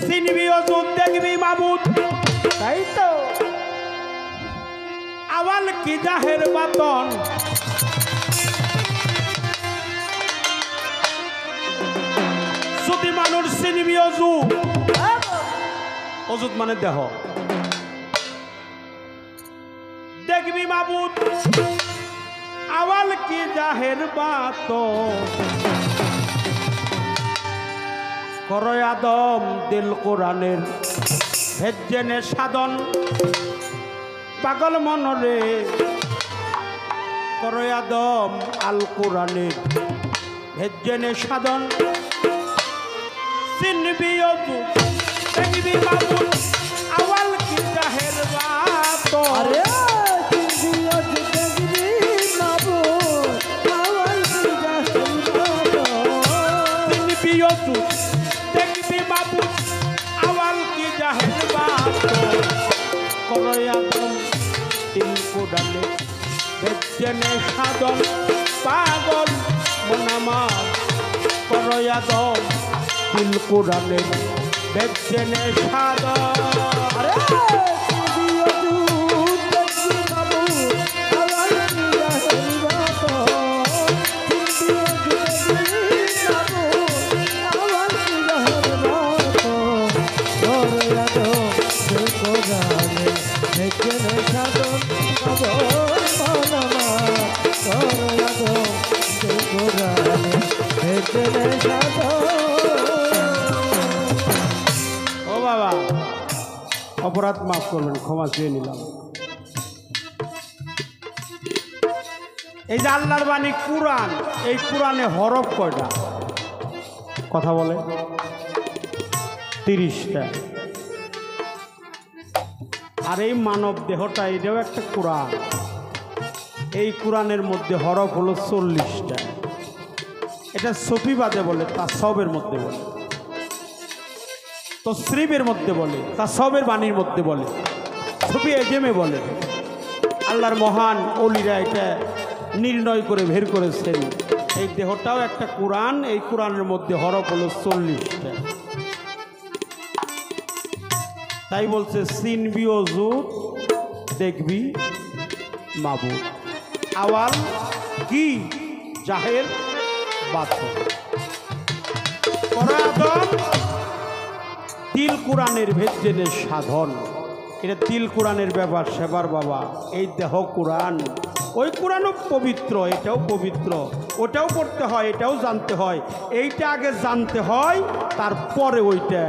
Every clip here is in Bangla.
চিনবি অজুদ দেখবি মাবুদ তাই তো আওয়াল কি জাহের বাতন যদি মানুষ চিনবি অজুদ অজুদ মানে দেহ দেখবি মাবুদ আওয়াল কি জাহের বাতন করয় আদম দিল কোরআনের ভেজ্জেনে সাধন পাগল মনরে করয় আদম আল কোরআনের ভেজ্জেনে সাধন চিনবি অজুদ দেখবি মাবুদ আওয়াল কি জাহের বাতন আরে চিনবি অজুদ দেখবি মাবুদ আওয়াল কি জাহের বাতন চিনবি অজুদ দেখবি মাবুদ আওয়াল কি জাহের বাতন করয় আদম দিল কোরআনের ভেজ্জেনে সাধন পাগল মন আমার করয় আদম দিল কোরআনের ভেজ্জেনে সাধন আরে চিনবি অজুদ দেখবি মাবুদ আওয়াল কি জাহের বাতন চিনবি অজুদ দেখবি মাবুদ আওয়াল কি জাহের বাতন করে আদম দিল কোরআনের ভেজ্জেনে সাধন পাগল মন আমার করে আদম দিল কোরআনের ভেজ্জেনে সাধন। ও বাবা অপরাধ মাফ করবেন ক্ষমা চেয়ে নিলাম এই যে আল্লাহর বাণী কুরআন এই কুরআনে হরফ কয়টা কথা বলে 30টা আর এই মানব দেহটা এটাও একটা কুরআন এই কুরআনের মধ্যে হরফ হলো 40টা এটা সফিবাদে বলে তাসবের মধ্যে বলে তসরিফের মধ্যে বলে তাসবের বাণীর মধ্যে বলে সফি এজেমে বলে আল্লাহর মহান ওলিরা এটা নির্ণয় করে বের করেছেন এই দেহটাও একটা কুরআন এই কুরআনের মধ্যে হরফ হলো 40টা তাই বলছে চিনবি অজুদ দেখবি মাবুদ আওয়াল কি জাহের বাতন করয় আদম দিল কোরআনের ভেজ্জেনে সাধন এটা দিল কোরআনের ব্যাপার সেবার বাবা এই দেহ কোরআন ওই কোরআনও পবিত্র এটাও পবিত্র ওটাও পড়তে হয় এটাও জানতে হয় এইটা আগে জানতে হয় তারপরে ওইটা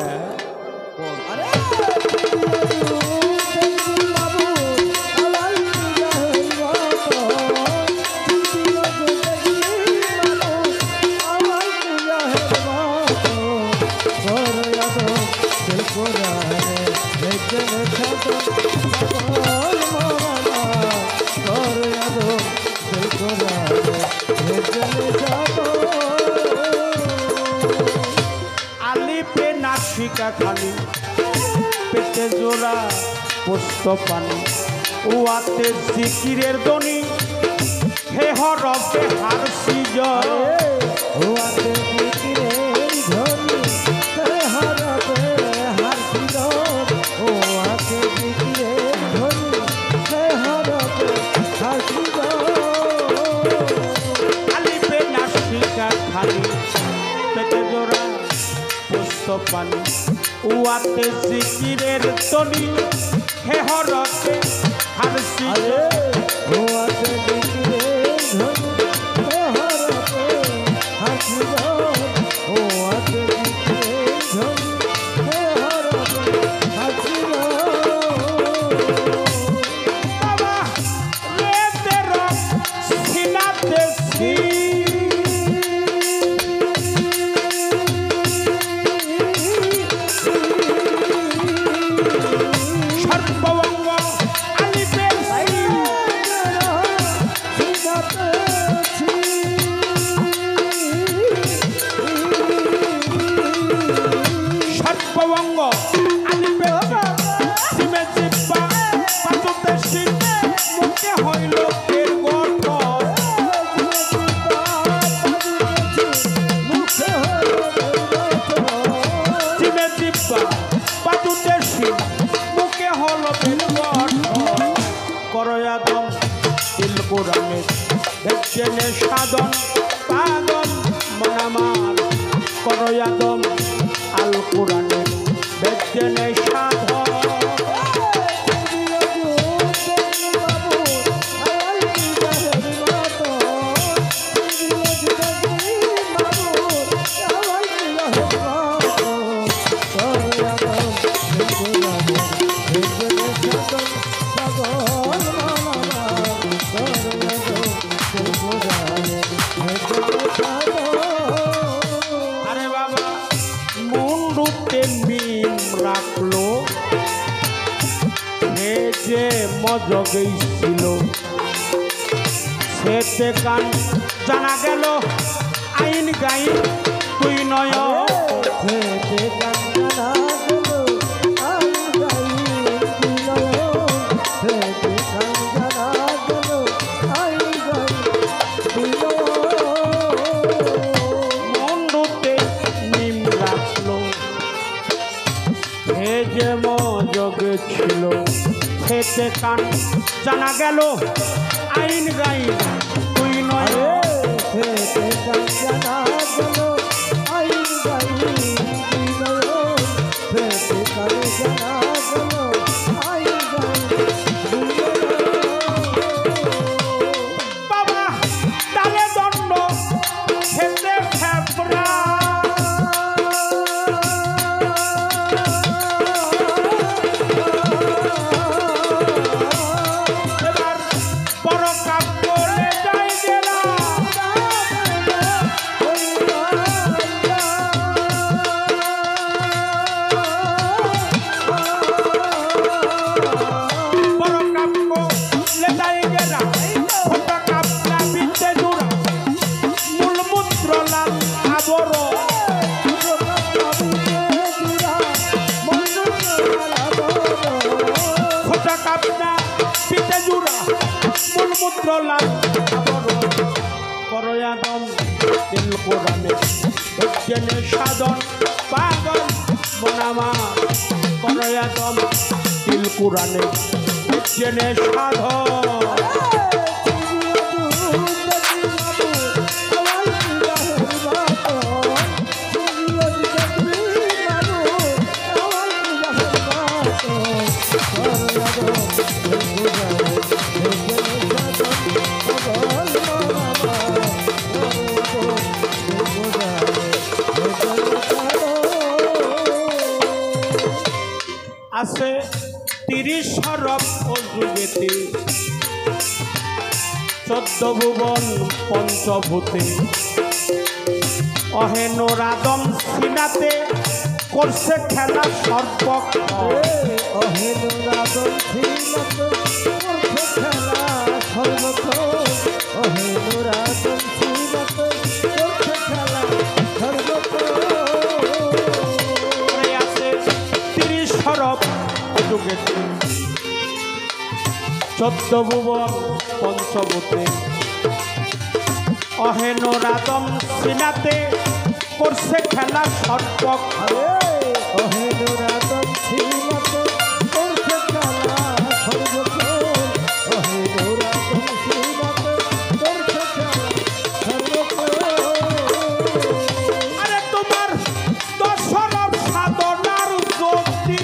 আরে চিনবি অজুদ দেখবি মাবুদ আওয়াল কি জাহের বাতন চিনবি অজুদ দেখবি মাবুদ আওয়াল কি জাহের বাতন করে আদম দিল কোরআনের ভেজ্জেনে সাধন পাগল মন আমার করে আদম দিল কোরআনের ভেজ্জেনে সাধন। আলিপে নাসিকা খালি পেটে জোড়া পোস্ত পানি ওয়াতে জিকিরের ধ্বনি হে হরফে হারসি জয় ওয়াতে জিকিরের ধ্বনি হে হরফে হারসি জয় ওয়াতে জিকিরের ধ্বনি হে হরফে হারসি জয় আলিপে নাসিকা খালি পেটে জোড়া পোস্ত পানি ওয়াতে জিকিরের ধ্বনি হে হরফে হারসি আরে জয় ওয়াতে জিকিরের ধ্বনি হে হরফে হারসি জয় ওয়াতে জিকিরের ধ্বনি হে হরফে হারসি জয়। বাবা রে তেরা সিনাতে সি সর্বঙ্গ আলিপে সি জেনে সাধন পাগল মন আমার করয়াদম আল কোরআনের বেদ জেনে সাধন আরে বাবা মুন্ডুতে মিম রাখলো সে যে মজগেই ছিল সেতে কান জানা গেল আইন গাইন তুই নয় যে মজগ ছিল সেতে কান জানা গেল আইন গাইন তুই নয় সেতে কান জানা গেল আইন গাইন তুই নয় সেতে কান জানা গেল আইন গাইন তুই বাবা তালে দণ্ড খেতে ফেবরা করয়াদম দিল কোরআনে জেনে সাধন পাগল মন আমার করয়াদম দিল কোরআনে জেনে সাধন আছে 30 শরব ও যুগেতে 14 ভুবন পঞ্চভূতে অহেন রাদম সিনাতে করছে খেলা সর্বক অহেন রাদম সিনাতে করছে খেলা সর্বক অহেন রাদম সিনাতে করছে খেলা সর্বক যুগেতে 14 ভুবন পঞ্চভূতে অহেন রাদম সিনাতে করছে খেলা সর্বক অহেন রাদম সিনাতে করছে খেলা সর্বক অহেন রাদম সিনাতে করছে খেলা সর্বক আরে তোমার দশরথ সাধনার জ্যোতি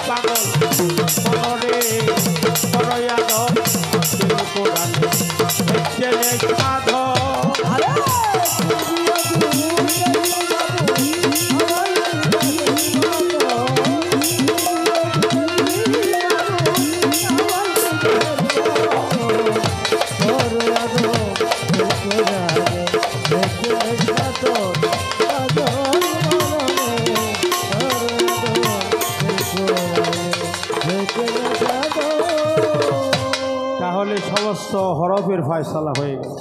পাগল মনরে করয়াদম দিল কোরআনে জেনে সাধন ফয়সালা হয়ে গেল।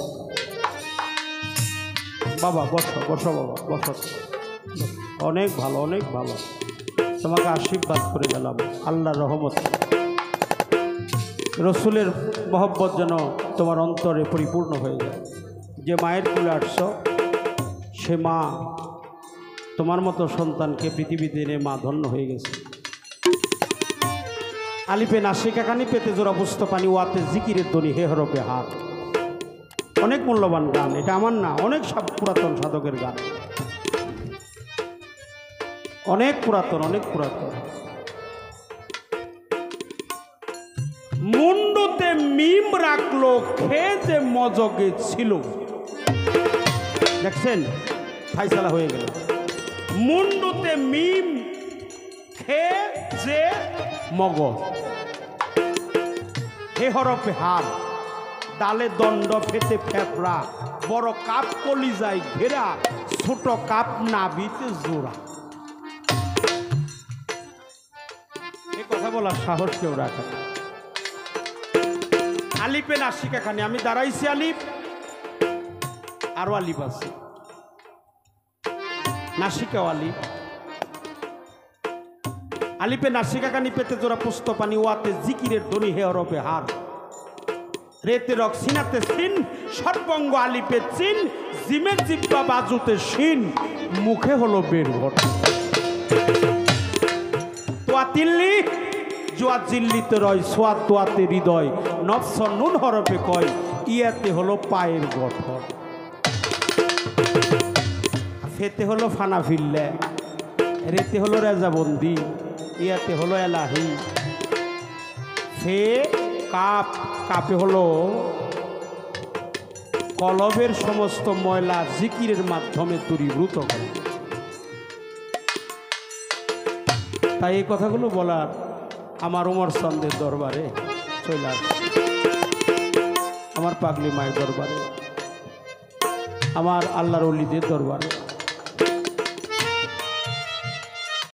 বাবা বসো বসো, বাবা বসো। অনেক ভালো, অনেক ভালো। তোমাকে আশীর্বাদ করে গেলাম আল্লাহর রহমত। রসুলের মহব্বত যেন তোমার অন্তরে পরিপূর্ণ হয়ে যায়। যে মায়ের কোলে আসছ, সে মা তোমার মতো সন্তানকে পৃথিবীতে এনে মা ধন্য হয়ে গেছে। আলিপে নাসিকা কানি পেতে জোড়া বুঝতে পানি ওয়াতে জিকিরের ধ্বনি হে হরপে হাত। অনেক মূল্যবান গান, এটা আমার না, অনেক পুরাতন সাধকের গান, অনেক পুরাতন, অনেক পুরাতন। মুন্ডুতে মিম রাখলো খেয়ে যে মজগে ছিল, দেখছেন ফাইসালা হয়ে গেল। মুন্ডুতে মিম খেয়ে যে মগজ, হে হরফে হার, ডালে দণ্ড ফেতে ফেফড়া, বড় কাপ কলিজায় ঘেরা, ছোট কাপ নাবিতে জোড়া। এ কথা বলার সাহস কেউ রাখে না। আলিপে নাসিকা খানি, আমি দাঁড়াইছি আলিপ, আরো আলিপ আছে, নাসিকাও আলিপ। আলিপে নাসিকা কানি পেতে জোড়া পুস্ত পানি ওয়াতে জিকিরের ধ্বনি হে হরফে হার, রেতে রক সিনাতে সিন, সর্বঙ্গ আলিপে চিন, জিমের জিব্বা বাজুতে শিন, মুখে হলো বের ঘট। তোয়া তিল্লি জোয়া জিল্লিতে রয়, সোয়া তোয়াতে হৃদয়, নফস নুন হরফে কয়, ইয়াতে হলো পায়ের গঠন। ফেতে হলো ফানা ফিল্লে, রেতে হলো রেজাবন্দি, ইয়াতে হলো এলাহি। ফে কাপ, কাপে হলো কলবের সমস্ত ময়লা জিকিরের মাধ্যমে দূরীভূত করে। তাই এই কথাগুলো বলার আমার উমর চন্দের দরবারে চলে আসছে, আমার পাগলি মায়ের দরবারে, আমার আল্লাহর ওলিদের দরবারে।